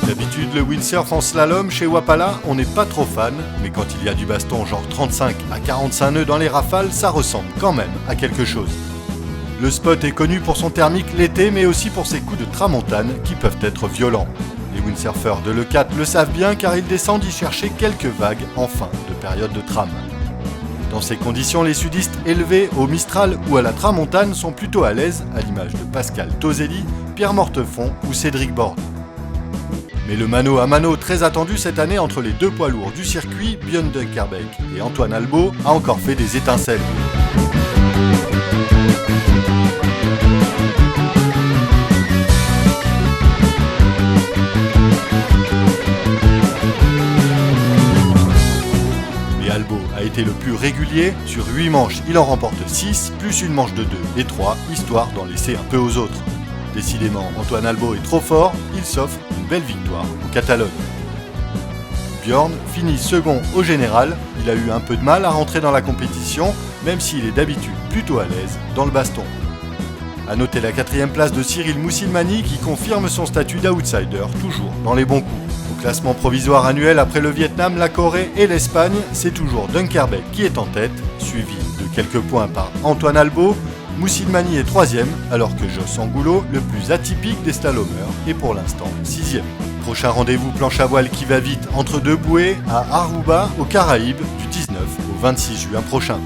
D'habitude, le windsurf en slalom chez Wapala, on n'est pas trop fan, mais quand il y a du baston genre 35 à 45 nœuds dans les rafales, ça ressemble quand même à quelque chose. Le spot est connu pour son thermique l'été, mais aussi pour ses coups de tramontane qui peuvent être violents. Les windsurfers de l'E4 le savent bien car ils descendent y chercher quelques vagues en fin de période de trame. Dans ces conditions, les sudistes élevés au Mistral ou à la tramontane sont plutôt à l'aise, à l'image de Pascal Toselli, Pierre Mortefond ou Cédric Borde. Mais le mano à mano très attendu cette année entre les deux poids lourds du circuit, Björn Dunkerbeek et Antoine Albo, a encore fait des étincelles. Albo a été le plus régulier, sur 8 manches il en remporte 6, plus une manche de 2 et 3, histoire d'en laisser un peu aux autres. Décidément, Antoine Albo est trop fort, il s'offre une belle victoire en Catalogne. Björn finit second au général, il a eu un peu de mal à rentrer dans la compétition, même s'il est d'habitude plutôt à l'aise dans le baston. A noter la 4ème place de Cyril Moussilmani qui confirme son statut d'outsider, toujours dans les bons coups. Au classement provisoire annuel après le Vietnam, la Corée et l'Espagne, c'est toujours Dunkerbeek qui est en tête, suivi de quelques points par Antoine Albo. Moussilmani est 3ème, alors que Joss Angoulot, le plus atypique des slalomers, est pour l'instant 6ème. Prochain rendez-vous planche à voile qui va vite entre deux bouées à Aruba, aux Caraïbes, du 19 au 26 juin prochain.